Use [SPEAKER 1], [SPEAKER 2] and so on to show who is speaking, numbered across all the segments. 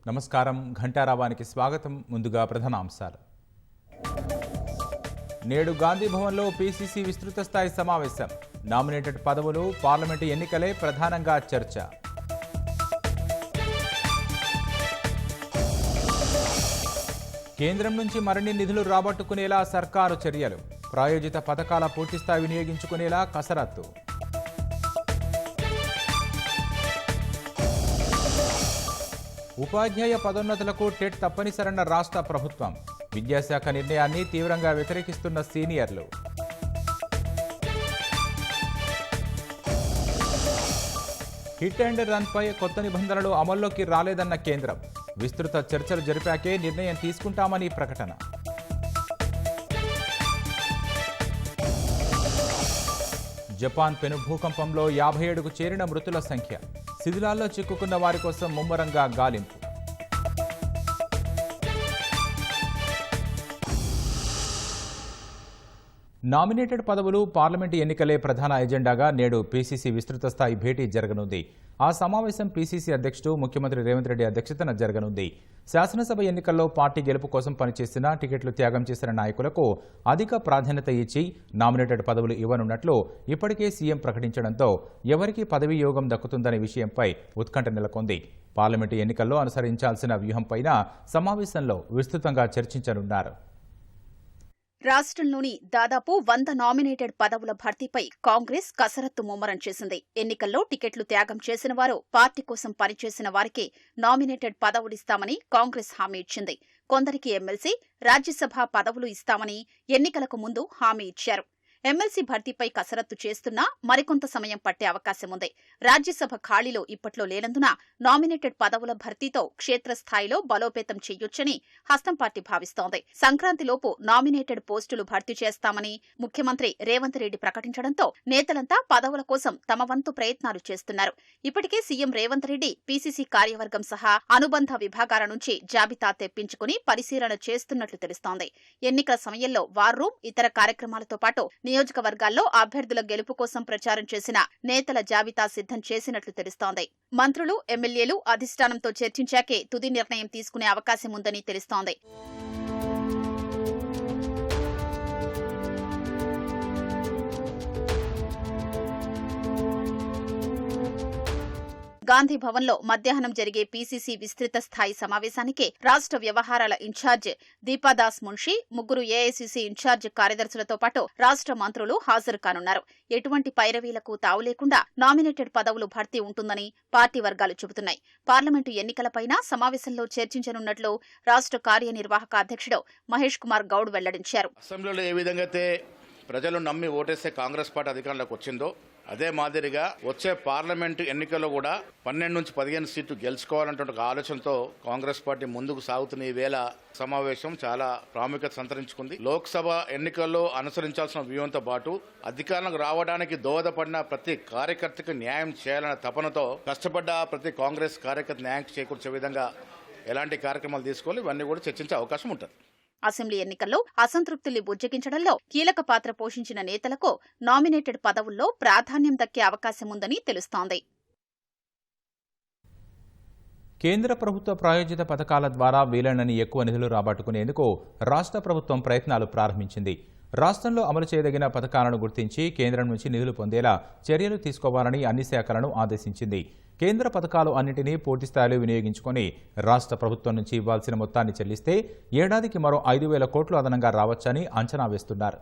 [SPEAKER 1] నమస్కారం ఘంటారావానికి స్వాగతం. ముందుగా ప్రధానాంశాలు. నేడు గాంధీ భవన్లో పీసీసీ విస్తృత స్థాయి సమావేశం. నామినేటెడ్ పదవులు, పార్లమెంటు ఎన్నికలే ప్రధానంగా చర్చ. కేంద్రం నుంచి మరిన్ని నిధులు రాబట్టుకునేలా సర్కారు చర్యలు. ప్రాయోజిత పథకాల పూర్తిస్థాయి వినియోగించుకునేలా కసరత్తు. ఉపాధ్యాయ పదోన్నతులకు టెట్ తప్పనిసరన్న రాష్ట్ర ప్రభుత్వం. విద్యాశాఖ నిర్ణయాన్ని తీవ్రంగా వ్యతిరేకిస్తున్న సీనియర్లు. హిట్ అండ్ రన్పై కొత్త నిబంధనలు అమల్లోకి రాలేదన్న కేంద్రం. విస్తృత చర్చలు జరిపాకే నిర్ణయం తీసుకుంటామని ప్రకటన. జపాన్ పెను భూకంపంలో 57కు చేరిన మృతుల సంఖ్య. శిథిలాల్లో చిక్కుకున్న వారి కోసం ముమ్మరంగా గాలింపు. నామినేటెడ్ పదవులు, పార్లమెంటు ఎన్నికలే ప్రధాన ఎజెండాగా నేడు పీసీసీ విస్తృత స్థాయి భేటీ జరగనుంది. ఆ సమావేశం పీసీసీ అధ్యక్షుడు ముఖ్యమంత్రి రేవంత్ రెడ్డి అధ్యక్షతన జరగనుంది. శాసనసభ ఎన్నికల్లో పార్టీ గెలుపు కోసం పనిచేసిన, టికెట్లు త్యాగం చేసిన నాయకులకు అధిక ప్రాధాన్యత ఇచ్చి నామినేటెడ్ పదవులు ఇవ్వనున్నట్లు ఇప్పటికే సీఎం ప్రకటించడంతో ఎవరికి పదవీ యోగం దక్కుతుందనే విషయంపై ఉత్కంఠ నెలకొంది. పార్లమెంటు ఎన్నికల్లో అనుసరించాల్సిన వ్యూహంపైన సమావేశంలో విస్తృతంగా చర్చించనున్నారు.
[SPEAKER 2] రాష్ట్రంలోని దాదాపు 100 నామినేటెడ్ పదవుల భర్తీపై కాంగ్రెస్ కసరత్తు ముమ్మరం చేసింది. ఎన్నికల్లో టికెట్లు త్యాగం చేసిన వారు, పార్టీ కోసం పనిచేసిన వారికి నామినేటెడ్ పదవులిస్తామని కాంగ్రెస్ హామీ ఇచ్చింది. కొందరికి ఎమ్మెల్సీ, రాజ్యసభ పదవులు ఇస్తామని ఎన్నికలకు ముందు హామీ ఇచ్చారు. ఎమ్మెల్సీ భర్తీపై కసరత్తు చేస్తున్నా మరికొంత సమయం పట్టే అవకాశం ఉంది. రాజ్యసభ ఖాళీలో ఇప్పట్లో లేనందున నామినేటెడ్ పదవుల భర్తీతో క్షేత్రస్థాయిలో బలోపేతం చెయ్యొచ్చని హస్తం పార్టీ భావిస్తోంది. సంక్రాంతిలోపు నామినేటెడ్ పోస్టులు భర్తీ చేస్తామని ముఖ్యమంత్రి రేవంత్ రెడ్డి ప్రకటించడంతో నేతలంతా పదవుల కోసం తమ వంతు ప్రయత్నాలు చేస్తున్నారు. ఇప్పటికే సీఎం రేవంత్ రెడ్డి పీసీసీ కార్యవర్గం సహా అనుబంధ విభాగాల నుంచి జాబితా తెప్పించుకుని పరిశీలన చేస్తున్నట్లు తెలుస్తోంది. ఎన్నికల సమయంలో వార్ రూమ్, ఇతర కార్యక్రమాలతో పాటు నియోజకవర్గాల్లో అభ్యర్థుల గెలుపు కోసం ప్రచారం చేసిన నేతల జాబితా సిద్ధం చేసినట్లు తెలుస్తోంది. మంత్రులు, ఎమ్మెల్యేలు అధిష్టానంతో చర్చించాకే తుది నిర్ణయం తీసుకునే అవకాశం ఉందని తెలుస్తోంది. గాంధీ భవన్లో మధ్యాహ్నం జరిగే పీసీసీ విస్తృత స్థాయి సమావేశానికి రాష్ట్ర వ్యవహారాల incharge Deepa Das Munshi, 3 AICC incharge కార్యదర్శులతో పాటు రాష్ట్ర మంత్రులు హాజరు కానున్నారు. ఎటువంటి పైరవీలకు తావు లేకుండా నామినేటెడ్ పదవులు భర్తీ ఉంటుందని పార్టీ వర్గాలు చెబుతున్నాయి. పార్లమెంటు ఎన్నికలపైన సమావేశంలో చర్చించనున్నట్లు రాష్ట్ర కార్యనిర్వాహక అధ్యక్షుడు మహేష్ కుమార్ గౌడ్ వెల్లడించారు.
[SPEAKER 3] అసెంబ్లీలో ఏ విధంగా అయితే ప్రజలు నమ్మి ఓటేస్తే కాంగ్రెస్ పార్టీ అధికారంలోకి వచ్చిందో అదే మాదిరిగా వచ్చే పార్లమెంటు ఎన్నికల్లో కూడా 12 నుంచి 15 సీట్లు గెలుచుకోవాలంటే ఒక ఆలోచనతో కాంగ్రెస్ పార్టీ ముందుకు సాగుతున్న ఈ వేళ సమావేశం చాలా ప్రాముఖ్యత సంతరించుకుంది. లోక్సభ ఎన్నికల్లో అనుసరించాల్సిన వ్యూహంతో పాటు అధికారంలోకి రావడానికి దోహదపడిన ప్రతి కార్యకర్తకు న్యాయం చేయాలన్న తపనతో కష్టపడ్డ ప్రతి కాంగ్రెస్ కార్యకర్త న్యాయం చేకూర్చే విధంగా ఎలాంటి కార్యక్రమాలు తీసుకోవాలి ఇవన్నీ కూడా చర్చించే అవకాశం ఉంటుంది.
[SPEAKER 2] అసెంబ్లీ ఎన్నికల్లో అసంతృప్తుల్ని బుజ్జగించడంలో కీలక పాత్ర పోషించిన నేతలకు నామినేటెడ్ పదవుల్లో ప్రాధాన్యం దక్కే అవకాశం ఉందని తెలుస్తోంది.
[SPEAKER 1] కేంద్ర ప్రభుత్వ ప్రాయోజిత పథకాల ద్వారా వీలైనన్ని ఎక్కువ నిధులు రాబట్టుకునేందుకు రాష్ట్ర ప్రభుత్వం ప్రయత్నాలు ప్రారంభించింది. రాష్ట్రంలో అమలు చేయదగిన పథకాలను గుర్తించి కేంద్రం నుంచి నిధులు పొందేలా చర్యలు తీసుకోవాలని అన్ని శాఖలను ఆదేశించింది. కేంద్ర పథకాలు అన్నింటినీ పూర్తిస్థాయిలో వినియోగించుకుని రాష్ట్ర ప్రభుత్వం నుంచి ఇవ్వాల్సిన మొత్తాన్ని చెల్లిస్తే ఏడాదికి మరో 5,000 కోట్లు అదనంగా రావచ్చని అంచనా వేస్తున్నారు.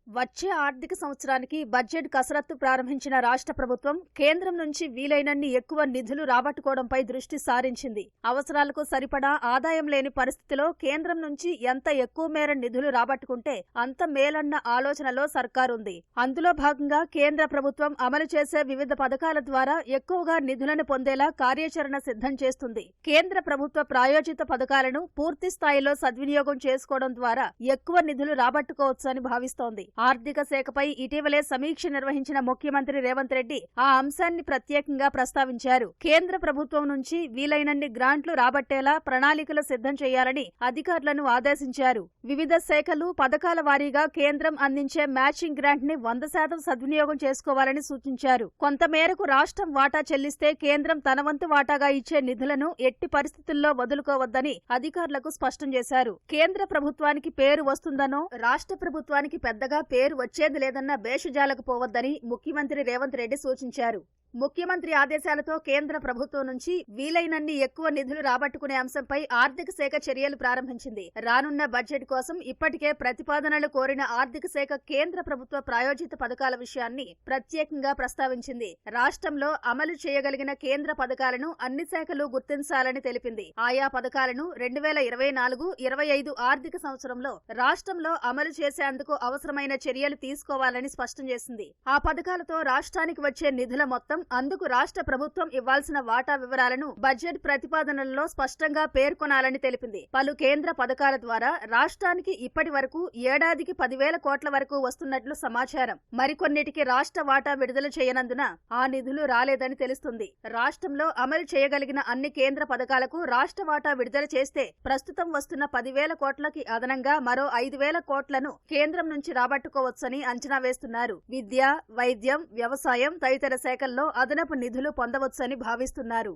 [SPEAKER 4] వచ్చే ఆర్థిక సంవత్సరానికి బడ్జెట్ కసరత్తు ప్రారంభించిన రాష్ట్ర ప్రభుత్వం కేంద్రం నుంచి వీలైనన్ని ఎక్కువ నిధులు రాబట్టుకోవడంపై దృష్టి సారించింది. అవసరాలకు సరిపడా ఆదాయం లేని పరిస్థితిలో కేంద్రం నుంచి ఎంత ఎక్కువ మేర నిధులు రాబట్టుకుంటే అంత మేలన్న ఆలోచనలో సర్కారుంది. అందులో భాగంగా కేంద్ర ప్రభుత్వం అమలు చేసే వివిధ పథకాల ద్వారా ఎక్కువగా నిధులను పొందేలా కార్యాచరణ సిద్ధం చేస్తుంది. కేంద్ర ప్రభుత్వ ప్రాయోజిత పథకాలను పూర్తి స్థాయిలో సద్వినియోగం చేసుకోవడం ద్వారా ఎక్కువ నిధులు రాబట్టుకోవచ్చని భావిస్తోంది. ఆర్థిక శాఖపై ఇటీవలే సమీక్ష నిర్వహించిన ముఖ్యమంత్రి రేవంత్ రెడ్డి ఆ అంశాన్ని ప్రత్యేకంగా ప్రస్తావించారు. కేంద్ర ప్రభుత్వం నుంచి వీలైనన్ని గ్రాంట్లు రాబట్టేలా ప్రణాళికలు సిద్ధం చేయాలని అధికారులను ఆదేశించారు. వివిధ శాఖలు పథకాల వారీగా కేంద్రం అందించే మ్యాచింగ్ గ్రాంట్ ని 100% సద్వినియోగం చేసుకోవాలని సూచించారు. కొంతమేరకు రాష్ట్రం వాటా చెల్లిస్తే కేంద్రం తన వంతు వాటాగా ఇచ్చే నిధులను ఎట్టి పరిస్థితుల్లో వదులుకోవద్దని అధికారులకు స్పష్టం చేశారు. కేంద్ర ప్రభుత్వానికి పేరు వస్తుందనో రాష్ట్ర ప్రభుత్వానికి పెద్దగా పేరు వచ్చేది లేదన్న భేషజాలకు పోవద్దని ముఖ్యమంత్రి రేవంత్ రెడ్డి సూచించారు. ముఖ్యమంత్రి ఆదేశాలతో కేంద్ర ప్రభుత్వం నుంచి వీలైనన్ని ఎక్కువ నిధులు రాబట్టుకునే అంశంపై ఆర్థిక శాఖ చర్యలు ప్రారంభించింది. రానున్న బడ్జెట్ కోసం ఇప్పటికే ప్రతిపాదనలు కోరిన ఆర్థిక శాఖ కేంద్ర ప్రభుత్వ ప్రాయోజిత పథకాల విషయాన్ని ప్రత్యేకంగా ప్రస్తావించింది. రాష్ట్రంలో అమలు చేయగలిగిన కేంద్ర పథకాలను అన్ని శాఖలు గుర్తించాలని తెలిపింది. ఆయా పథకాలను 2024-25 ఆర్థిక సంవత్సరంలో రాష్ట్రంలో అమలు చేసేందుకు అవసరమైన చర్యలు తీసుకోవాలని స్పష్టం చేసింది. ఆ పథకాలతో రాష్ట్రానికి వచ్చే నిధుల మొత్తం, అందుకు రాష్ట్ర ప్రభుత్వం ఇవ్వాల్సిన వాటా వివరాలను బడ్జెట్ ప్రతిపాదనల్లో స్పష్టంగా పేర్కొనాలని తెలిపింది. పలు కేంద్ర పథకాల ద్వారా రాష్ట్రానికి ఇప్పటి వరకు ఏడాదికి 10,000 కోట్ల వరకు వస్తున్నట్లు సమాచారం. మరికొన్నిటికి రాష్ట్ర వాటా విడుదల చేయనందున ఆ నిధులు రాలేదని తెలుస్తుంది. రాష్ట్రంలో అమలు చేయగలిగిన అన్ని కేంద్ర పథకాలకు రాష్ట్ర వాటా విడుదల చేస్తే ప్రస్తుతం వస్తున్న 10,000 కోట్లకి అదనంగా మరో 5,000 కోట్లను కేంద్రం నుంచి రాబట్టుకోవచ్చని అంచనా వేస్తున్నారు. విద్య, వైద్యం, వ్యవసాయం తదితర శాఖల్లో అదనపు నిధులు పొందవచ్చని భావిస్తున్నారు.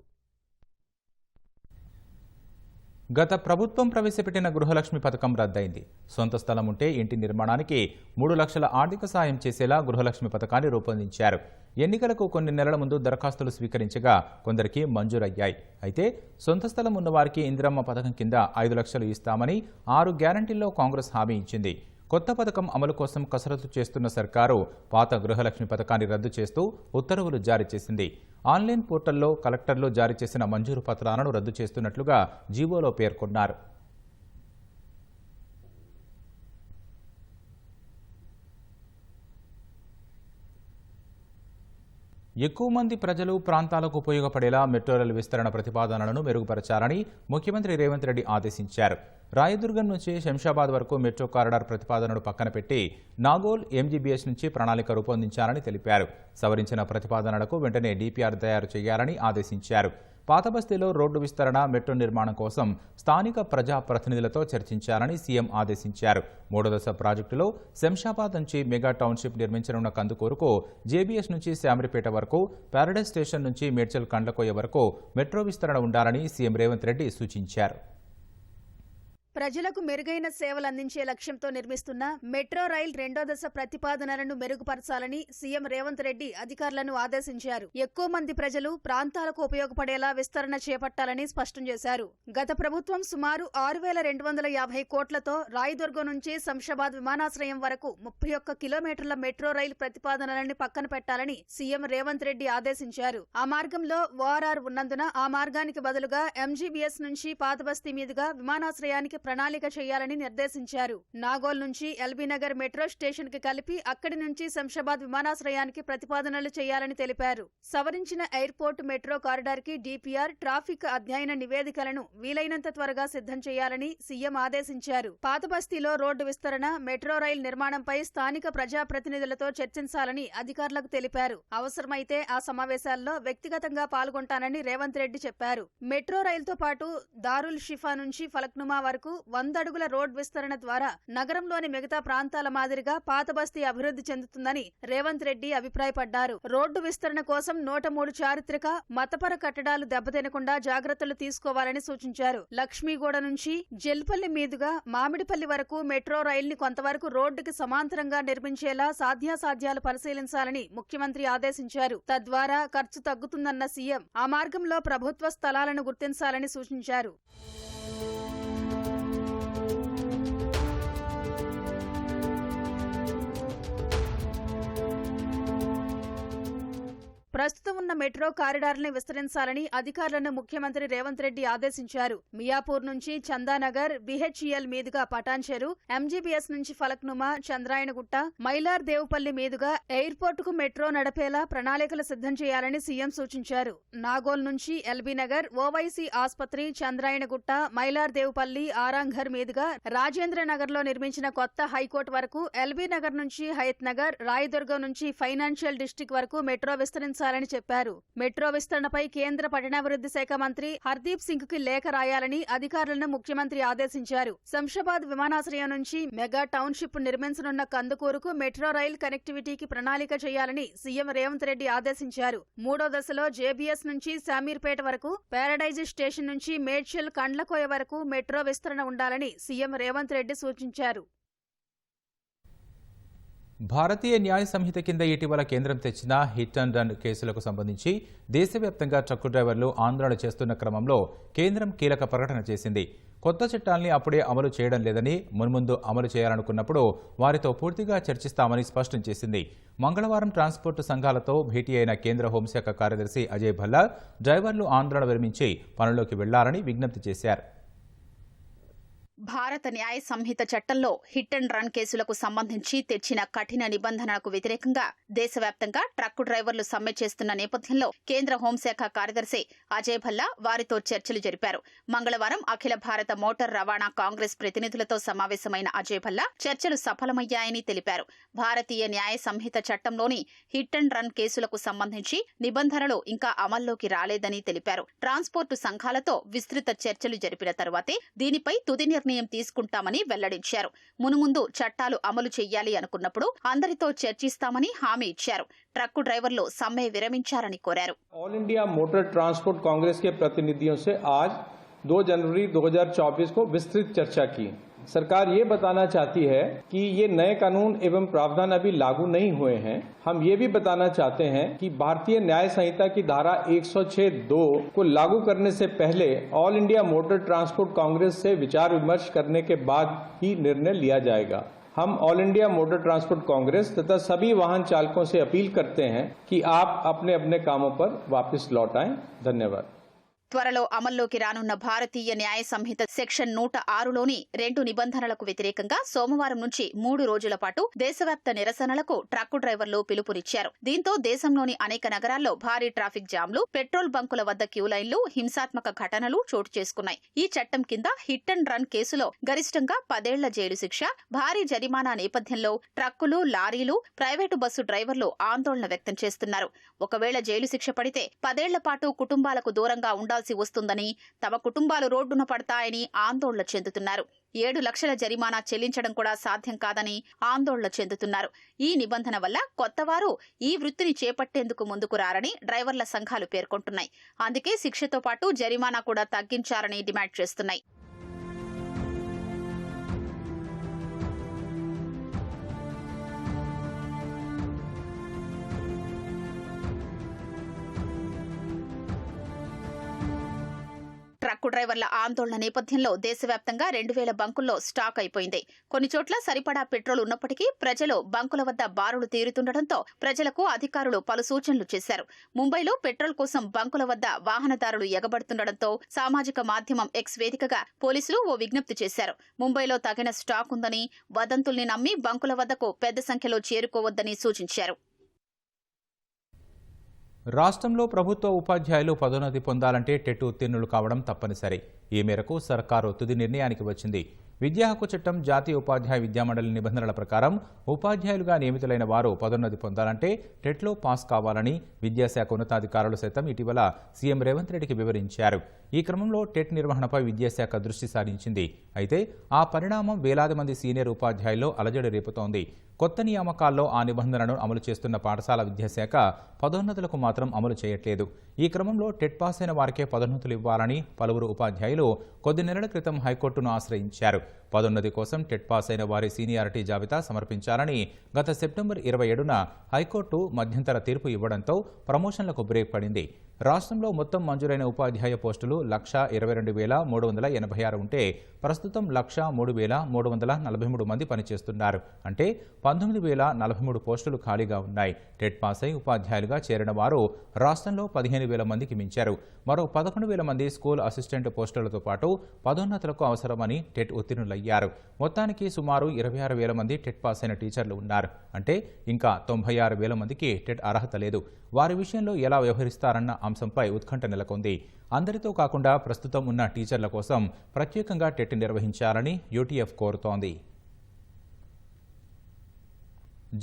[SPEAKER 1] గత ప్రభుత్వం ప్రవేశపెట్టిన గృహలక్ష్మి పథకం రద్దయింది. సొంత స్థలం ఉంటే ఇంటి నిర్మాణానికి 3 లక్షల ఆర్థిక సాయం చేసేలా గృహలక్ష్మి పథకాన్ని రూపొందించారు. ఎన్నికలకు కొన్ని నెలల ముందు దరఖాస్తులు స్వీకరించగా కొందరికి మంజూరయ్యాయి. అయితే సొంత స్థలం ఉన్నవారికి ఇందిరమ్మ పథకం కింద 5 లక్షలు ఇస్తామని 6 గ్యారంటీల్లో కాంగ్రెస్ హామీ ఇచ్చింది. కొత్త పథకం అమలు కోసం కసరత్తు చేస్తున్న సర్కారు పాత గృహలక్ష్మి పథకాన్ని రద్దు చేస్తూ ఉత్తర్వులు జారీ చేసింది. ఆన్లైన్ పోర్టల్లో కలెక్టర్లు జారీ చేసిన మంజూరు పత్రాలను రద్దు చేస్తున్నట్లుగా జీవోలో పేర్కొన్నారు. ఎక్కువ మంది ప్రజలు ప్రాంతాలకు ఉపయోగపడేలా మెట్రో రైలు విస్తరణ ప్రతిపాదనలను మెరుగుపరచాలని ముఖ్యమంత్రి రేవంత్ రెడ్డి ఆదేశించారు. రాయదుర్గం నుంచి శంషాబాద్ వరకు మెట్రో కారిడార్ ప్రతిపాదనను పక్కన పెట్టి నాగోల్ ఎంజీబీఎస్ నుంచి ప్రణాళిక రూపొందించాలని తెలిపారు. సవరించిన ప్రతిపాదనలకు వెంటనే డీపీఆర్ తయారు చేయాలని ఆదేశించారు. పాతబస్తీలో రోడ్డు విస్తరణ, మెట్రో నిర్మాణం కోసం స్థానిక ప్రజా ప్రతినిధులతో చర్చించాలని సీఎం ఆదేశించారు. 3వ దశ ప్రాజెక్టులో శంషాబాద్ నుంచి మెగా టౌన్షిప్ నిర్మించనున్న కందుకూరుకు, జేబీఎస్ నుంచి శామరిపేట వరకు, ప్యారడైజ్ స్టేషన్ నుంచి మేడ్చల్ కండ్లకోయ వరకు మెట్రో విస్తరణ ఉండాలని సీఎం రేవంత్ రెడ్డి సూచించారు.
[SPEAKER 4] ప్రజలకు మెరుగైన సేవలు అందించే లక్ష్యంతో నిర్మిస్తున్న మెట్రో రైల్ 2వ దశ ప్రతిపాదనలను మెరుగుపరచాలని సీఎం రేవంత్ రెడ్డి అధికారులను ఆదేశించారు. ఎక్కువ మంది ప్రజలు ప్రాంతాలకు ఉపయోగపడేలా విస్తరణ చేపట్టాలని స్పష్టం చేశారు. గత ప్రభుత్వం సుమారు 6,250 కోట్లతో రాయదుర్గం నుంచి శంషాబాద్ విమానాశ్రయం వరకు 31 కిలోమీటర్ల మెట్రో రైలు ప్రతిపాదనలను పక్కన పెట్టాలని సీఎం రేవంత్ రెడ్డి ఆదేశించారు. ఆ మార్గంలో ఓఆర్ఆర్ ఉన్నందున ఆ మార్గానికి బదులుగా ఎంజీబీఎస్ నుంచి పాతబస్తీ మీదుగా విమానాశ్రయానికి ప్రణాళిక చేయాలని నిర్దేశించారు. నాగోల్ నుంచి ఎల్బీనగర్ మెట్రో స్టేషన్ కి కలిపి అక్కడి నుంచి శంషాబాద్ విమానాశ్రయానికి ప్రతిపాదనలు చేయాలని తెలిపారు. సవరించిన ఎయిర్పోర్ట్ మెట్రో కారిడార్ కి డీపీఆర్, ట్రాఫిక్ అధ్యయన నివేదికలను వీలైనంత త్వరగా సిద్ధం చేయాలని సీఎం ఆదేశించారు. పాతబస్తీలో రోడ్డు విస్తరణ, మెట్రో రైల్ నిర్మాణంపై స్థానిక ప్రజాప్రతినిధులతో చర్చించాలని అధికారులకు తెలిపారు. అవసరమైతే ఆ సమావేశాల్లో వ్యక్తిగతంగా పాల్గొంటానని రేవంత్ రెడ్డి చెప్పారు. మెట్రో రైలుతో పాటు దారుల్ షిఫా నుంచి ఫలక్నుమా వరకు 100 అడుగుల రోడ్ విస్తరణ ద్వారా నగరంలోని మిగతా ప్రాంతాల మాదిరిగా పాతబస్తీ అభివృద్ధి చెందుతుందని రేవంత్ రెడ్డి అభిప్రాయపడ్డారు. రోడ్డు విస్తరణ కోసం 103 చారిత్రక, మతపర కట్టడాలు దెబ్బతినకుండా జాగ్రత్తలు తీసుకోవాలని సూచించారు. లక్ష్మీగూడ నుంచి జల్పల్లి మీదుగా మామిడిపల్లి వరకు మెట్రో రైల్ని కొంతవరకు రోడ్డుకి సమాంతరంగా నిర్మించేలా సాధ్యాసాధ్యాలు పరిశీలించాలని ముఖ్యమంత్రి ఆదేశించారు. తద్వారా ఖర్చు తగ్గుతుందన్న సీఎం ఆ మార్గంలో ప్రభుత్వ స్థలాలను గుర్తించాలని సూచించారు. ప్రస్తుతం ఉన్న మెట్రో కారిడార్ని విస్తరించాలని అధికారులను ముఖ్యమంత్రి రేవంత్ రెడ్డి ఆదేశించారు. మియాపూర్ నుంచి చందానగర్, బిహెచ్ఈఎల్ మీదుగా పటాన్చెరు, ఎంజీబీఎస్ నుంచి ఫలక్నుమా, చంద్రాయణగుట్ట, మైలార్ దేవుపల్లి మీదుగా ఎయిర్పోర్ట్ కు మెట్రో నడిపేలా ప్రణాళికలు సిద్ధం చేయాలని సీఎం సూచించారు. నాగోల్ నుంచి ఎల్బీనగర్, ఓవైసీ ఆస్పత్రి, చంద్రాయణగుట్ట, మైలార్ దేవుపల్లి, ఆరాంఘర్ మీదుగా రాజేంద్రనగర్ లో నిర్మించిన కొత్త హైకోర్టు వరకు, ఎల్బీనగర్ నుంచి హయత్ నగర్, రాయదుర్గం నుంచి ఫైనాన్షియల్ డిస్టిక్ వరకు మెట్రో విస్తరించాలని చెప్పారు. మెట్రో విస్తరణపై కేంద్ర పట్టణాభివృద్ధి శాఖ మంత్రి హర్దీప్ సింగ్ కి లేఖ రాయాలని అధికారులను ముఖ్యమంత్రి ఆదేశించారు. శంషాబాద్ విమానాశ్రయం నుంచి మెగా టౌన్షిప్ నిర్మించనున్న కందుకూరుకు మెట్రో రైల్ కనెక్టివిటీకి ప్రణాళిక చేయాలని సీఎం రేవంత్ రెడ్డి ఆదేశించారు. 3వ దశలో జేబీఎస్ నుంచి శామీర్పేట వరకు, పారడైజ్ స్టేషన్ నుంచి మేడ్చల్ కండ్లకోయ వరకు మెట్రో విస్తరణ ఉండాలని సీఎం రేవంత్ రెడ్డి సూచించారు.
[SPEAKER 1] భారతీయ న్యాయ సంహిత కింద ఇటీవల కేంద్రం తెచ్చిన హిట్ అండ్ రన్ కేసులకు సంబంధించి దేశవ్యాప్తంగా ట్రక్కు డ్రైవర్లు ఆందోళన చేస్తున్న క్రమంలో కేంద్రం కీలక ప్రకటన చేసింది. కొత్త చట్టాల్ని అప్పుడే అమలు చేయడం లేదని, మున్ముందు అమలు చేయాలనుకున్నప్పుడు వారితో పూర్తిగా చర్చిస్తామని స్పష్టం చేసింది. మంగళవారం ట్రాన్స్పోర్టు సంఘాలతో భేటీ అయిన కేంద్ర హోంశాఖ కార్యదర్శి అజయ్ భల్లా డ్రైవర్లు ఆందోళన విరమించి పనుల్లోకి వెళ్లాలని విజ్ఞప్తి చేశారు.
[SPEAKER 2] భారత న్యాయ సంహిత చట్టంలో హిట్ అండ్ రన్ కేసులకు సంబంధించి తెచ్చిన కఠిన నిబంధనలకు వ్యతిరేకంగా దేశవ్యాప్తంగా ట్రక్కు డ్రైవర్లు సమ్మె చేస్తున్న నేపథ్యంలో కేంద్ర హోంశాఖ కార్యదర్శి అజయ్ భల్లా వారితో చర్చలు జరిపారు. మంగళవారం అఖిల భారత మోటార్ రవాణా కాంగ్రెస్ ప్రతినిధులతో సమావేశమైన అజయ్ భల్లా చర్చలు సఫలమయ్యాయని తెలిపారు. భారతీయ న్యాయ సంహిత చట్టంలోని హిట్ అండ్ రన్ కేసులకు సంబంధించి నిబంధనలు ఇంకా అమల్లోకి రాలేదని తెలిపారు. ట్రాన్స్పోర్టు సంఘాలతో విస్తృత చర్చలు జరిపిన తర్వాతే దీనిపై తుది నిర్ణయం తీసుకుంటామని వెల్లడించారు. మునుముందు చట్టాలు అమలు చేయాలి అనుకున్నప్పుడు అందరితో చర్చిస్తామని హామీ ఇచ్చారు. ట్రక్కు డ్రైవర్లు సమ్మె విరమించారని కోరారు.
[SPEAKER 5] All India motor transport Congress के प्रतिनिधियों से आज 2 जनवरी 2024 को विस्तृत चर्चा की। सरकार ये बताना चाहती है कि ये नए कानून एवं प्रावधान अभी लागू नहीं हुए हैं। हम ये भी बताना चाहते हैं कि भारतीय न्याय संहिता की धारा 106(2) को लागू करने से पहले all India motor transport Congress से विचार विमर्श करने के बाद ही निर्णय लिया जाएगा। हम all India motor transport Congress तथा सभी वाहन चालकों से अपील करते हैं कि आप अपने अपने कामों पर वापस लौट आएं। धन्यवाद।
[SPEAKER 2] త్వరలో అమల్లోకి రానున్న భారతీయ న్యాయ సంహిత సెక్షన్ 106లోని 2 నిబంధనలకు వ్యతిరేకంగా సోమవారం నుంచి 3 రోజుల పాటు దేశవ్యాప్త నిరసనలకు ట్రక్కు డ్రైవర్లు పిలుపునిచ్చారు. దీంతో దేశంలోని అనేక నగరాల్లో భారీ ట్రాఫిక్ జామ్లు, పెట్రోల్ బంకుల వద్ద క్యూలైన్లు, హింసాత్మక ఘటనలు చోటు చేసుకున్నాయి. ఈ చట్టం కింద హిట్ అండ్ రన్ కేసులో గరిష్టంగా 10 ఏళ్ల జైలు శిక్ష, భారీ జరిమానా నేపథ్యంలో ట్రక్కులు, లారీలు, ప్రైవేటు బస్సు డ్రైవర్లు ఆందోళన వ్యక్తం చేస్తున్నారు. ఒకవేళ జైలు శిక్ష పడితే 10 ఏళ్ల పాటు కుటుంబాలకు దూరంగా ఉండాల్సి వస్తుందని, తమ కుటుంబాలు రోడ్డున పడతాయని ఆందోళన చెందుతున్నారు. 7 లక్షల జరిమానా చెల్లించడం కూడా సాధ్యం కాదని ఆందోళన చెందుతున్నారు. ఈ నిబంధన వల్ల కొత్తవారు ఈ వృత్తిని చేపట్టేందుకు ముందుకు రారని డ్రైవర్ల సంఘాలు పేర్కొంటున్నాయి. అందుకే శిక్షతో పాటు జరిమానా కూడా తగ్గించాలని డిమాండ్ చేస్తున్నాయి. ట్రక్కు డ్రైవర్ల ఆందోళన నేపథ్యంలో దేశవ్యాప్తంగా 2000 బంకుల్లో స్టాక్ అయిపోయింది. కొన్ని చోట్ల సరిపడా పెట్రోల్ ఉన్నప్పటికీ ప్రజలు బంకుల వద్ద బారులు తీరుతుండటంతో ప్రజలకు అధికారులు పలు సూచనలు చేశారు. ముంబైలో పెట్రోల్ కోసం బంకుల వద్ద వాహనదారులు ఎగబడుతుండటంతో సామాజిక మాధ్యమం ఎక్స్ వేదికగా పోలీసులు ఓ విజ్ఞప్తి చేశారు. ముంబైలో తగిన స్టాక్ ఉందని, వదంతుల్ని నమ్మి బంకుల వద్దకు పెద్ద సంఖ్యలో చేరుకోవద్దని సూచించారు.
[SPEAKER 1] రాష్ట్రంలో ప్రభుత్వ ఉపాధ్యాయులు పదోన్నతి పొందాలంటే టెట్ ఉత్తీర్ణులు కావడం తప్పనిసరి. ఈ మేరకు సర్కారు తుది నిర్ణయానికి వచ్చింది. విద్యా హక్కు చట్టం, జాతీయ ఉపాధ్యాయ విద్యామండలి నిబంధనల ప్రకారం ఉపాధ్యాయులుగా నియమితులైన వారు పదోన్నతి పొందాలంటే టెట్లో పాస్ కావాలని విద్యాశాఖ ఉన్నతాధికారులు సైతం ఇటీవల సీఎం రేవంత్ రెడ్డికి వివరించారు. ఈ క్రమంలో టెట్ నిర్వహణపై విద్యాశాఖ దృష్టి సారించింది. అయితే ఆ పరిణామం వేలాది మంది సీనియర్ ఉపాధ్యాయుల్లో అలజడి రేపుతోంది. కొత్త నియామకాల్లో ఆ నిబంధనలను అమలు చేస్తున్న పాఠశాల విద్యాశాఖ పదోన్నతులకు మాత్రం అమలు చేయట్లేదు. ఈ క్రమంలో టెట్ పాస్ అయిన వారికే పదోన్నతులు ఇవ్వాలని పలువురు ఉపాధ్యాయులు కొద్ది నెలల క్రితం హైకోర్టును ఆశ్రయించారు. పదోన్నతి కోసం టెట్ పాస్ అయిన వారి సీనియారిటీ జాబితా సమర్పించాలని గత సెప్టెంబర్ 27న హైకోర్టు మధ్యంతర తీర్పు ఇవ్వడంతో ప్రమోషన్లకు బ్రేక్ పడింది. రాష్ట్రంలో మొత్తం మంజూరైన ఉపాధ్యాయ పోస్టులు 1,22,386 ఉంటే ప్రస్తుతం 1,03,343 మంది పనిచేస్తున్నారు. అంటే 19,043 పోస్టులు ఖాళీగా ఉన్నాయి. టెట్ పాస్ అయి ఉపాధ్యాయులుగా చేరిన వారు రాష్ట్రంలో 15,000 మందికి మించారు. మరో 11,000 మంది స్కూల్ అసిస్టెంట్ పోస్టులతో పాటు పదోన్నతులకు అవసరమని టెట్ ఉత్తీర్ణులయ్యారు. మొత్తానికి సుమారు 26,000 మంది టెట్ పాస్ అయిన టీచర్లు ఉన్నారు. అంటే ఇంకా 96,000 మందికి టెట్ అర్హత లేదు. వారి విషయంలో ఎలా వ్యవహరిస్తారన్న అంశంపై ఉత్కంఠ నెలకొంది. అందరితో కాకుండా ప్రస్తుతం ఉన్న టీచర్ల కోసం ప్రత్యేకంగా టెట్ నిర్వహించాలని యూటీఎఫ్ కోరుతోంది.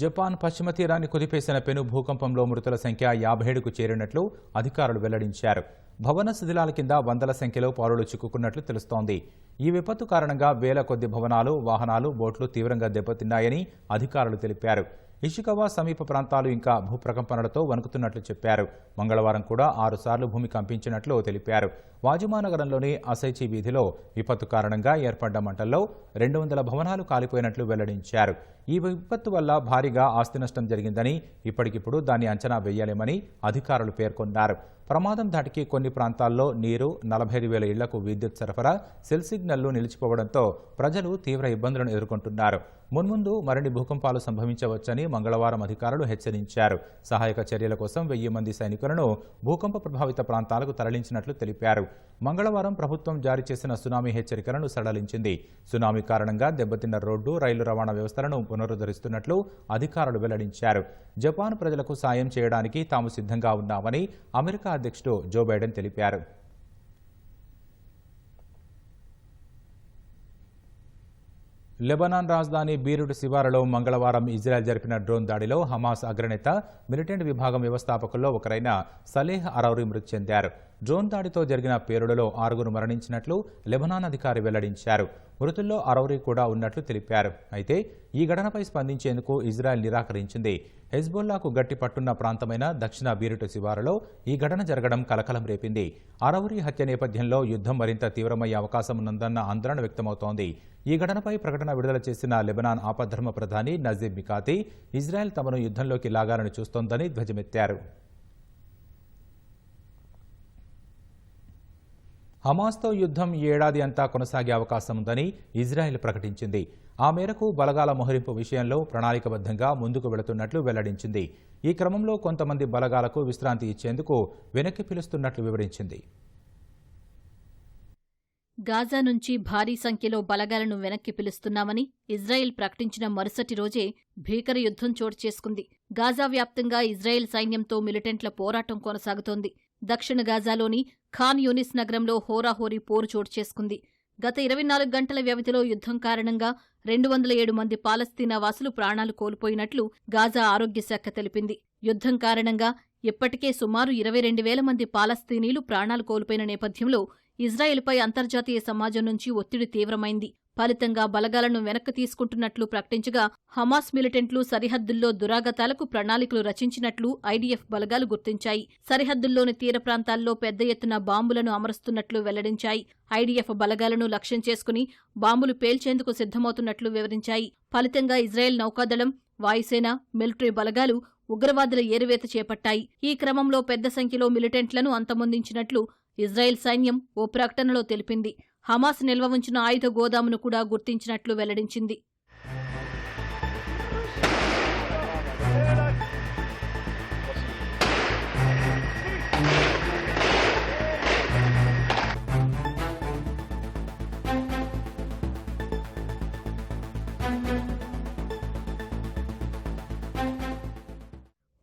[SPEAKER 1] జపాన్ పశ్చిమ తీరాన్ని కుదిపేసిన పెను భూకంపంలో మృతుల సంఖ్య 57కు చేరినట్లు అధికారులు వెల్లడించారు. భవన శిథిలాల కింద వందల సంఖ్యలో పౌరులు చిక్కుకున్నట్లు తెలుస్తోంది. ఈ విపత్తు కారణంగా వేల కొద్ది భవనాలు, వాహనాలు, బోట్లు తీవ్రంగా దెబ్బతిన్నాయని అధికారులు తెలిపారు. ఇషికవా సమీప ప్రాంతాలు ఇంకా భూప్రకంపనలతో వణుకుతున్నట్లు చెప్పారు. మంగళవారం కూడా 6 సార్లు భూమి కంపించినట్లు తెలిపారు. వాజిమా నగరంలోని అసైచి వీధిలో విపత్తు కారణంగా ఏర్పడ్డ మంటల్లో 200 భవనాలు కాలిపోయినట్లు వెల్లడించారు. ఈ విపత్తు వల్ల భారీగా ఆస్తి నష్టం జరిగిందని, ఇప్పటికిప్పుడు దాన్ని అంచనా వేయలేమని అధికారులు పేర్కొన్నారు. ప్రమాదం ధాటికి కొన్ని ప్రాంతాల్లో నీరు, 45,000 ఇళ్లకు విద్యుత్ సరఫరా, సెల్ సిగ్నల్లు నిలిచిపోవడంతో ప్రజలు తీవ్ర ఇబ్బందులను ఎదుర్కొంటున్నారు. మున్ముందు మరిన్ని భూకంపాలు సంభవించవచ్చని మంగళవారం అధికారులు హెచ్చరించారు. సహాయక చర్యల కోసం 1000 మంది సైనికులను భూకంప ప్రభావిత ప్రాంతాలకు తరలించినట్లు తెలిపారు. మంగళవారం ప్రభుత్వం జారీ చేసిన సునామీ హెచ్చరికలను సడలించింది. సునామీ కారణంగా దెబ్బతిన్న రోడ్డు, రైలు రవాణా వ్యవస్థలను పునరుద్ధరిస్తున్నట్లు అధికారులు వెల్లడించారు. జపాన్ ప్రజలకు సాయం చేయడానికి తాము సిద్ధంగా ఉన్నామని అమెరికా అధ్యక్షుడు జో బైడెన్ తెలిపారు. లెబనాన్ రాజధాని బీరుట్ శివారులో మంగళవారం ఇజ్రాయెల్ జరిపిన డ్రోన్ దాడిలో హమాస్ అగ్రనేత, మిలిటెంట్ విభాగం వ్యవస్థాపకుల్లో ఒకరైన సలేహ్ అరౌరీ మృతి చెందారు. డ్రోన్ దాడితో జరిగిన పేలుడులో 6 మరణించినట్లు లెబనాన్ అధికారి వెల్లడించారు. మృతుల్లో అరౌరీ కూడా ఉన్నట్లు తెలిపారు. అయితే ఈ ఘటనపై స్పందించేందుకు ఇజ్రాయెల్ నిరాకరించింది. హెజ్బొల్లాకు గట్టి పట్టున్న ప్రాంతమైన దక్షిణ బీరుట్ శివారులో ఈ ఘటన జరగడం కలకలం రేపింది. అరౌరీ హత్య నేపథ్యంలో యుద్ధం మరింత తీవ్రమయ్యే అవకాశం ఉందన్న ఆందోళన వ్యక్తమవుతోంది. ఈ ఘటనపై ప్రకటన విడుదల చేసిన లెబనాన్ ఆపద్ధర్మ ప్రధాని నజీబ్ మికాతి ఇజ్రాయెల్ తమను యుద్ధంలోకి లాగాలని చూస్తోందని ధ్వజమెత్తారు. హమాస్తో యుద్ధం ఈ ఏడాది అంతా కొనసాగే అవకాశం ఉందని ఇజ్రాయెల్ ప్రకటించింది. ఆ మేరకు బలగాల మోహరింపు విషయంలో ప్రణాళికబద్ధంగా ముందుకు వెళుతున్నట్లు వెల్లడించింది. ఈ క్రమంలో కొంతమంది బలగాలకు విశ్రాంతి ఇచ్చేందుకు వెనక్కి పిలుస్తున్నట్లు వివరించింది.
[SPEAKER 6] గాజా నుంచి భారీ సంఖ్యలో బలగాలను వెనక్కి పిలుస్తున్నామని ఇజ్రాయెల్ ప్రకటించిన మరుసటి రోజే భీకర యుద్ధం చోటు చేసుకుంది. గాజా వ్యాప్తంగా ఇజ్రాయెల్ సైన్యంతో మిలిటెంట్ల పోరాటం కొనసాగుతోంది. దక్షిణ గాజాలోని ఖాన్ యూనిస్ నగరంలో హోరాహోరీ పోరు చోటు చేసుకుంది. గత 24 గంటల వ్యవధిలో యుద్ధం కారణంగా 207 మంది పాలస్తీనా వాసులు ప్రాణాలు కోల్పోయినట్లు గాజా ఆరోగ్య శాఖ తెలిపింది. యుద్ధం కారణంగా ఇప్పటికే సుమారు 22,000 మంది పాలస్తీనీలు ప్రాణాలు కోల్పోయిన నేపథ్యంలో ఇజ్రాయెల్పై అంతర్జాతీయ సమాజం నుంచి ఒత్తిడి తీవ్రమైంది. ఫలితంగా బలగాలను వెనక్కి తీసుకుంటున్నట్లు ప్రకటించగా హమాస్ మిలిటెంట్లు సరిహద్దుల్లో దురాగతాలకు ప్రణాళికలు రచించినట్లు ఐడీఎఫ్ బలగాలు గుర్తించాయి. సరిహద్దుల్లోని తీర ప్రాంతాల్లో పెద్ద ఎత్తున బాంబులను అమరుస్తున్నట్లు వెల్లడించాయి. ఐడీఎఫ్ బలగాలను లక్ష్యం చేసుకుని బాంబులు పేల్చేందుకు సిద్ధమవుతున్నట్లు వివరించాయి. ఫలితంగా ఇజ్రాయెల్ నౌకాదళం, వాయుసేన, మిలిటరీ బలగాలు ఉగ్రవాదుల ఏరివేత చేపట్టాయి. ఈ క్రమంలో పెద్ద సంఖ్యలో మిలిటెంట్లను అంతమొందించినట్లు ఇజ్రాయెల్ సైన్యం ఓ ప్రకటనలో తెలిపింది. హమాస్ నిల్వ ఉంచిన ఆయుధ గోదామును కూడా గుర్తించినట్లు వెల్లడించింది.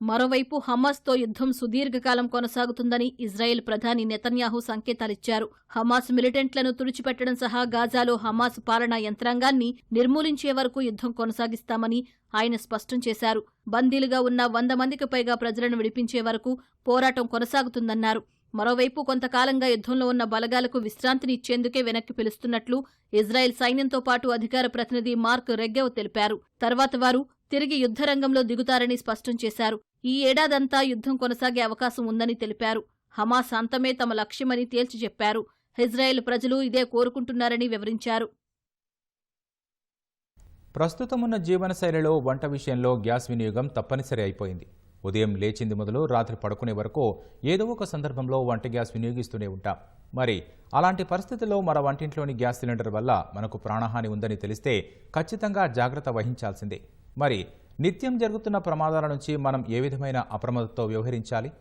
[SPEAKER 6] మరోవైపు హమాస్తో యుద్ధం సుదీర్ఘకాలం కొనసాగుతుందని ఇజ్రాయెల్ ప్రధాని నెతన్యాహు సంకేతాలిచ్చారు. హమాస్ మిలిటెంట్లను తుడిచిపెట్టడం సహా గాజాలో హమాస్ పాలనా యంత్రాంగాన్ని నిర్మూలించే వరకు యుద్ధం కొనసాగిస్తామని ఆయన స్పష్టం చేశారు. బందీలుగా ఉన్న 100 మందికి పైగా ప్రజలను విడిపించే వరకు పోరాటం కొనసాగుతుందన్నారు. మరోవైపు కొంతకాలంగా యుద్ధంలో ఉన్న బలగాలకు విశ్రాంతిని ఇచ్చేందుకే వెనక్కి పిలుస్తున్నట్లు ఇజ్రాయెల్ సైన్యంతో పాటు అధికార ప్రతినిధి మార్క్ రెగ్గెవ్ తెలిపారు. తర్వాత వారు తిరిగి యుద్ధరంగంలో దిగుతారని స్పష్టం చేశారు. ఈ ఏడాదంతా యుద్ధం కొనసాగే అవకాశం ఉందని తెలిపారు. హమాస్ అంతమే తమ లక్ష్యమని తేల్చి చెప్పారు. ఇజ్రాయెల్ ప్రజలు ఇదే కోరుకుంటున్నారని వివరించారు.
[SPEAKER 1] ప్రస్తుతం ఉన్న జీవనశైలిలో వంట విషయంలో గ్యాస్ వినియోగం తప్పనిసరి అయిపోయింది. ఉదయం లేచింది మొదలు రాత్రి పడుకునే వరకు ఏదో ఒక సందర్భంలో వంట గ్యాస్ వినియోగిస్తూనే ఉంటాం. మరి అలాంటి పరిస్థితుల్లో మన వంటింట్లోని గ్యాస్ సిలిండర్ వల్ల మనకు ప్రాణహాని ఉందని తెలిస్తే ఖచ్చితంగా జాగ్రత్త వహించాల్సిందే. మరి నిత్యం జరుగుతున్న ప్రమాదాల నుంచి మనం ఏ విధమైన అప్రమత్తతో వ్యవహరించాలి?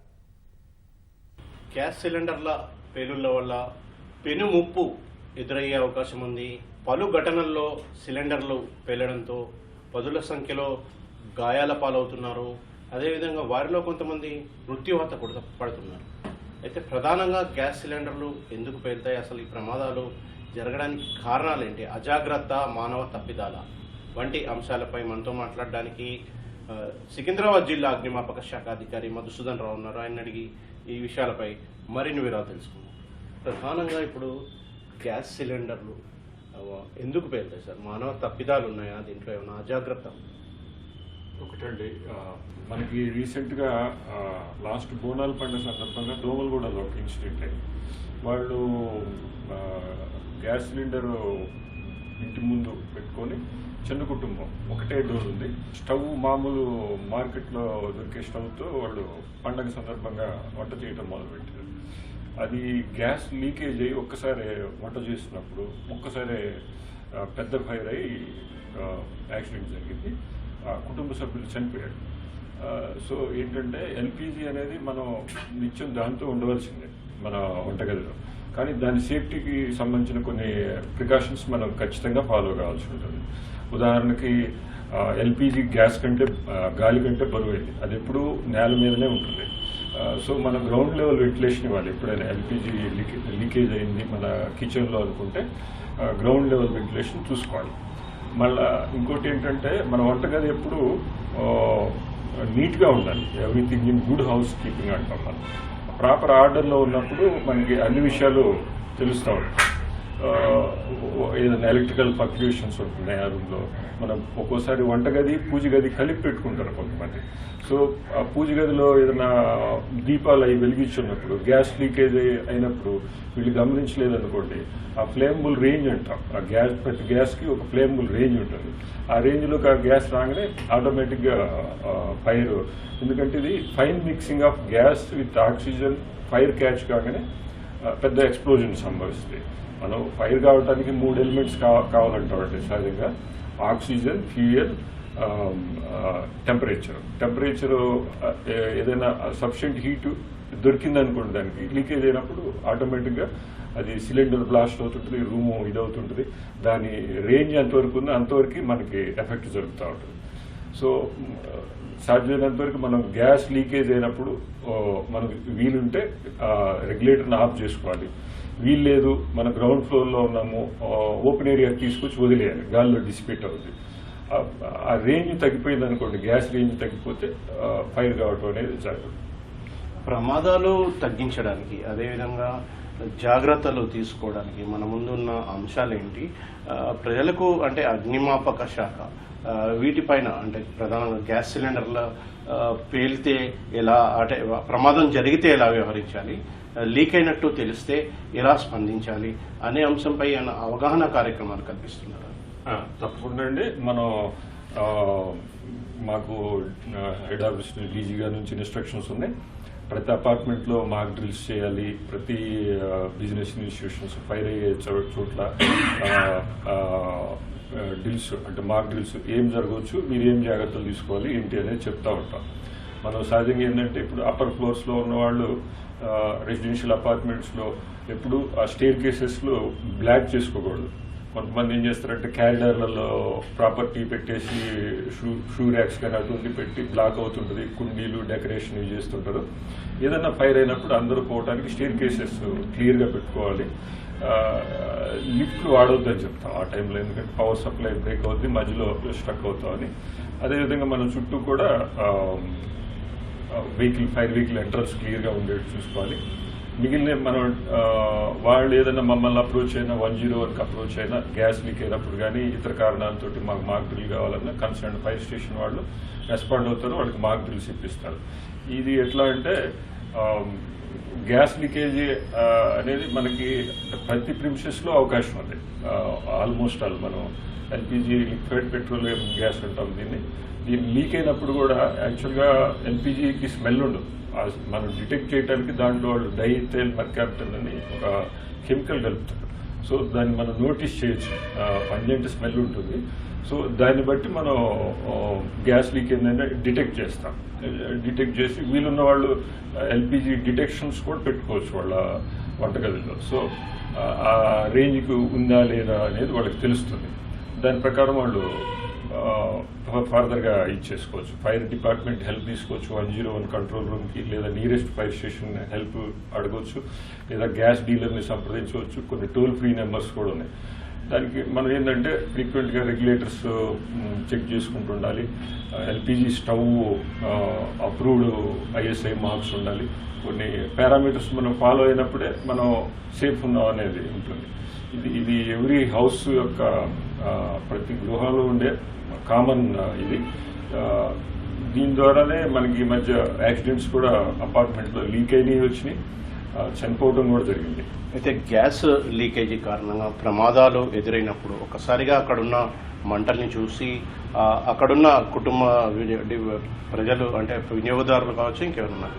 [SPEAKER 7] గ్యాస్ సిలిండర్ల పేలుళ్ల వల్ల పెను ముప్పు ఎదురయ్యే అవకాశం ఉంది. పలు ఘటనల్లో సిలిండర్లు పేలడంతో పదుల సంఖ్యలో గాయాల పాలవుతున్నారు. అదేవిధంగా వారిలో కొంతమంది మృత్యువాత పడుతున్నారు. అయితే ప్రధానంగా గ్యాస్ సిలిండర్లు ఎందుకు పేలుతాయి, అసలు ఈ ప్రమాదాలు జరగడానికి కారణాలేంటి, అజాగ్రత్త, మానవ తప్పిదాల వంటి అంశాలపై మనతో మాట్లాడడానికి సికింద్రాబాద్ జిల్లా అగ్నిమాపక శాఖ అధికారి మధుసూదన్ రావు ఉన్నారు. ఆయన అడిగి ఈ విషయాలపై మరిన్ని వివరాలు తెలుసుకుందాం. ప్రధానంగా ఇప్పుడు గ్యాస్ సిలిండర్లు ఎందుకు పేలుతాయి సార్? మానవ తప్పిదాలు ఉన్నాయా, దీంట్లో ఏమైనా అజాగ్రత్త?
[SPEAKER 8] ఒకటండి, మనకి రీసెంట్గా లాస్ట్ బోనాల పండుగ సందర్భంగా దోమలగూడలో ఒక ఇన్సిడెంట్ అయింది. వాళ్ళు గ్యాస్ సిలిండర్ ఇంటి ముందు పెట్టుకొని, చిన్న కుటుంబం, ఒకటే డోర్ ఉంది, స్టవ్ మామూలు మార్కెట్లో దొరికే స్టవ్తో వాళ్ళు పండగ సందర్భంగా వంట చేయడం మొదలుపెట్టారు. అది గ్యాస్ లీకేజ్ అయ్యి ఒక్కసారి వంట చేస్తున్నప్పుడు ఒక్కసారి పెద్ద ఫైర్ అయ్యి యాక్సిడెంట్ జరిగింది. కుటుంబ సభ్యులు చనిపోయారు. సో ఏంటంటే ఎల్పిజి అనేది మనం నిత్యం దాంతో ఉండవలసిందే మన వంటగదిలో. కానీ దాని సేఫ్టీకి సంబంధించిన కొన్ని ప్రికాషన్స్ మనం ఖచ్చితంగా ఫాలో కావాల్సి ఉంటుంది. ఉదాహరణకి ఎల్పిజి గ్యాస్ కంటే గాలి కంటే బరువైంది, అది ఎప్పుడూ నేల మీదనే ఉంటుంది. సో మన గ్రౌండ్ లెవెల్ వెంటిలేషన్ ఇవ్వాలి. ఎప్పుడైనా ఎల్పిజి లీకేజ్ అయింది మన కిచెన్లో అనుకుంటే గ్రౌండ్ లెవెల్ వెంటిలేషన్ చూసుకోవాలి. మళ్ళీ ఇంకోటి ఏంటంటే మన వంటగది ఎప్పుడు నీట్గా ఉండాలి. Everything in good house keeping అంటాం. మనం ప్రాపర్ ఆర్డర్లో ఉన్నప్పుడు మనకి అన్ని విషయాలు తెలుస్తూ ఉంటాయి. ఏదైనా ఎలక్ట్రికల్ పర్క్యూషన్స్ ఉంటున్నాయి ఆ రూమ్లో. మనం ఒక్కోసారి వంటగది పూజ గది కలిపి పెట్టుకుంటారు కొంతమంది. సో ఆ పూజ గదిలో ఏదైనా దీపాలు అవి వెలిగించున్నప్పుడు గ్యాస్ లీకేజ్ అయినప్పుడు వీళ్ళు గమనించలేదనుకోండి, ఆ ఫ్లేమబుల్ రేంజ్ అంటాం. ఆ గ్యాస్ ప్రతి గ్యాస్కి ఒక ఫ్లేమబుల్ రేంజ్ ఉంటుంది. ఆ రేంజ్లోకి ఆ గ్యాస్ రాగానే ఆటోమేటిక్గా ఫైర్, ఎందుకంటే ఇది fine mixing of gas with oxygen, fire catch కాగానే పెద్ద ఎక్స్ప్లోజన్ సంభవిస్తుంది. మనం ఫైర్ కావడానికి 3 ఎలిమెంట్స్ కావాలంటామండి సహజంగా: ఆక్సిజన్, ఫ్యూయల్, టెంపరేచర్. ఏదైనా సఫిషియెంట్ హీట్ దొరికిందనుకోండి, దానికి లీకేజ్ అయినప్పుడు ఆటోమేటిక్గా అది సిలిండర్ బ్లాస్ట్ అవుతుంటుంది, రూము ఇదవుతుంటుంది. దాని రేంజ్ ఎంతవరకు ఉందో అంతవరకు మనకి ఎఫెక్ట్ జరుగుతూ ఉంటుంది. సో సాధ్యమైనంత వరకు మనం గ్యాస్ లీకేజ్ అయినప్పుడు మనకు వీలుంటే రెగ్యులేటర్ని ఆఫ్ చేసుకోవాలి. వీలు లేదు, మన గ్రౌండ్ ఫ్లోర్లో ఉన్నాము, ఓపెన్ ఏరియా తీసుకొచ్చి వదిలేయాలి, గాల్లో డిసిపేట్ అవుతుంది. ఆ రేంజ్ తగ్గిపోయింది అనుకోండి, గ్యాస్ రేంజ్ తగ్గిపోతే ఫైర్ కావటం అనేది జరగదు.
[SPEAKER 7] ప్రమాదాలు తగ్గించడానికి, అదేవిధంగా జాగ్రత్తలు తీసుకోవడానికి మన ముందున్న అంశాలేంటి? ప్రజలకు అంటే అగ్నిమాపక శాఖ వీటిపైన, అంటే ప్రధానంగా గ్యాస్ సిలిండర్ల పేలితే ఎలా, అంటే ప్రమాదం జరిగితే ఎలా వ్యవహరించాలి, లీక్ అయినట్టు తెలిస్తే ఎలా స్పందించాలి అనే అంశంపై అవగాహన కార్యక్రమాలు కల్పిస్తున్నారు.
[SPEAKER 8] తప్పకుండా అండి. మనం మాకు హెడ్ ఆఫీస్ డీజీ గారి నుంచి ఇన్స్ట్రక్షన్స్ ఉన్నాయి. ప్రతి అపార్ట్మెంట్లో మాక్ డ్రిల్స్ చేయాలి. ప్రతి బిజినెస్ ఇన్స్టిట్యూషన్స్ ఫైర్ అయ్యే చోట్ల డ్రిల్స్, అంటే మాక్ డ్రిల్స్ ఏం జరగవచ్చు, మీరు ఏం జాగ్రత్తలు తీసుకోవాలి ఏంటి అనేది చెప్తా ఉంటాం. మనం సహజంగా ఏంటంటే ఇప్పుడు అప్పర్ ఫ్లోర్స్లో ఉన్న వాళ్ళు రెసిడెన్షియల్ అపార్ట్మెంట్స్లో ఎప్పుడు ఆ స్టేర్ కేసెస్లో బ్లాక్ చేసుకోకూడదు. కొంతమంది ఏం చేస్తారంటే క్యారిడార్లలో ప్రాపర్టీ పెట్టేసి షూ ర్యాక్స్ కానీ అటువంటి పెట్టి బ్లాక్ అవుతుంటుంది, కుండీలు డెకరేషన్ యూజ్ చేస్తుంటారు. ఏదైనా ఫైర్ అయినప్పుడు అందరూ పోవడానికి స్టేర్ కేసెస్ క్లియర్గా పెట్టుకోవాలి. లిఫ్ట్లు వాడవద్దని చెప్తాం ఆ టైంలో, ఎందుకంటే పవర్ సప్లై బ్రేక్ అవుద్ది, మధ్యలో స్ట్రక్ అవుతామని. అదేవిధంగా మన చుట్టూ కూడా ఫైర్ వెహికల్ ఎంట్రన్స్ క్లియర్గా ఉండేది చూసుకోవాలి. మిగిలిన మనం వాళ్ళు ఏదైనా మమ్మల్ని అప్రోచ్ అయినా, 101కి అప్రోచ్ అయినా, గ్యాస్ లీక్ అయినప్పుడు కానీ ఇతర కారణాలతో మాకు మాక్ డ్రిల్ కావాలన్నా కన్సర్న్ ఫైర్ స్టేషన్ వాళ్ళు రెస్పాండ్ అవుతారు, వాళ్ళకి మాక్ డ్రిల్స్ ఇప్పిస్తారు. ఇది ఎట్లా అంటే గ్యాస్ లీకేజీ అనేది మనకి ప్రతి ప్రిమిసెస్లో అవకాశం ఉంది. ఆల్మోస్ట్ ఆల్ మనం ఎల్పిజి లిక్విడ్ పెట్రోలియం గ్యాస్ అంటాం దీన్ని లీక్ అయినప్పుడు కూడా యాక్చువల్గా ఎల్పిజికి స్మెల్ ఉండదు. మనం డిటెక్ట్ చేయడానికి దాంట్లో వాళ్ళు డైథైల్ మెర్కాప్టన్ అని ఒక కెమికల్ కలుపుతారు. సో దాన్ని మనం నోటీస్ చేయొచ్చు, పంజెంట్ స్మెల్ ఉంటుంది. సో దాన్ని బట్టి మనం గ్యాస్ లీక్ ఏంటంటే డిటెక్ట్ చేస్తాం. డిటెక్ట్ చేసి వీలున్న వాళ్ళు ఎల్పిజి డిటెక్షన్స్ కూడా పెట్టుకోవచ్చు వాళ్ళ వంటగదిలో. సో ఆ రేంజ్కి ఉందా లేదా అనేది వాళ్ళకి తెలుస్తుంది. దాని ప్రకారం వాళ్ళు ఫర్దర్గా ఇచ్చేసుకోవచ్చు. ఫైర్ డిపార్ట్మెంట్ హెల్ప్ తీసుకోవచ్చు, 101 కంట్రోల్ రూమ్కి, లేదా నియరెస్ట్ ఫైర్ స్టేషన్ హెల్ప్ అడగవచ్చు, లేదా గ్యాస్ డీలర్ని సంప్రదించవచ్చు. కొన్ని టోల్ ఫ్రీ నెంబర్స్ కూడా ఉన్నాయి. దానికి మనం ఏంటంటే ఫ్రీక్వెంట్గా రెగ్యులేటర్స్ చెక్ చేసుకుంటూ ఉండాలి. LPG stove approved ISI marks ఉండాలి. కొన్ని పారామీటర్స్ మనం ఫాలో అయినప్పుడే మనం సేఫ్ ఉన్నాం అనేది ఉంటుంది. ఇది ఎవ్రీ హౌస్ యొక్క ప్రతి గృహంలో ఉండే కామన్ ఇది. దీని ద్వారానే మనకి ఈ మధ్య యాక్సిడెంట్స్ కూడా అపార్ట్మెంట్లో లీక్ అయినవి వచ్చినాయి, చనిపోవడం కూడా జరిగింది.
[SPEAKER 7] అయితే గ్యాస్ లీకేజీ కారణంగా ప్రమాదాలు ఎదురైనప్పుడు ఒక్కసారిగా అక్కడున్న మంటల్ని చూసి అక్కడున్న కుటుంబ ప్రజలు అంటే వినియోగదారులు కావచ్చు ఇంకెవరున్నా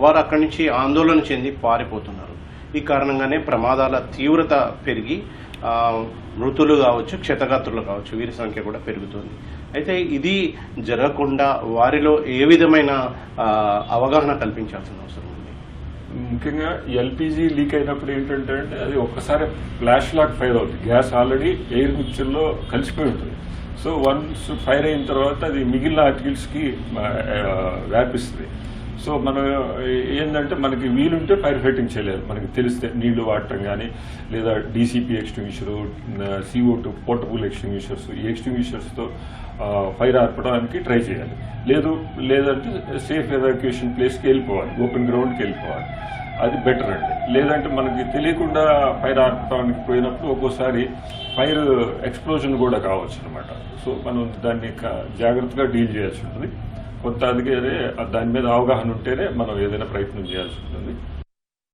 [SPEAKER 7] వారు అక్కడి నుంచి ఆందోళన చెంది పారిపోతున్నారు. ఈ కారణంగానే ప్రమాదాల తీవ్రత పెరిగి మృతులు కావచ్చు, క్షతగాత్రులు కావచ్చు, వీరి సంఖ్య కూడా పెరుగుతుంది. అయితే ఇది జరగకుండా వారిలో ఏ విధమైన అవగాహన కల్పించాల్సిన అవసరం ఉంది?
[SPEAKER 8] ముఖ్యంగా ఎల్పిజి లీక్ అయినప్పుడు ఏంటంటే అది ఒక్కసారి ఫ్లాష్ లాక్ ఫైర్ అవుతుంది. గ్యాస్ ఆల్రెడీ ఎయిర్ మిక్చర్లో కలిసిపోయి ఉంటుంది. సో వన్స్ ఫైర్ అయిన తర్వాత అది మిగిలిన ఆర్టికల్స్కి వ్యాపిస్తుంది. సో మనం ఏంటంటే మనకి వీలుంటే ఫైర్ ఫైటింగ్ చేయలేదు. మనకి తెలిస్తే నీళ్లు వాడటం కానీ, లేదా DCP ఎక్స్టింగ్విషరు, CO2 పోర్టబుల్ ఎక్స్టింగ్విషర్స్, ఈ ఎక్స్టింగ్విషర్స్తో ఫైర్ ఆర్పడానికి ట్రై చేయాలి. లేదంటే సేఫ్ ఎవాక్యుయేషన్ ప్లేస్కి వెళ్ళిపోవాలి, ఓపెన్ గ్రౌండ్కి వెళ్ళిపోవాలి. అది బెటర్ అండి. లేదంటే మనకి తెలియకుండా ఫైర్ ఆర్పడానికి పోయినప్పుడు ఒక్కోసారి ఫైర్ ఎక్స్ప్లోజన్ కూడా కావచ్చు అనమాట. సో మనం దాన్ని జాగ్రత్తగా డీల్ చేయాల్సి ఉంటుంది. కొంత అందుకే దాని మీద అవగాహన ఉంటేనే మనం ఏదైనా ప్రయత్నం చేయాల్సి ఉంటుంది.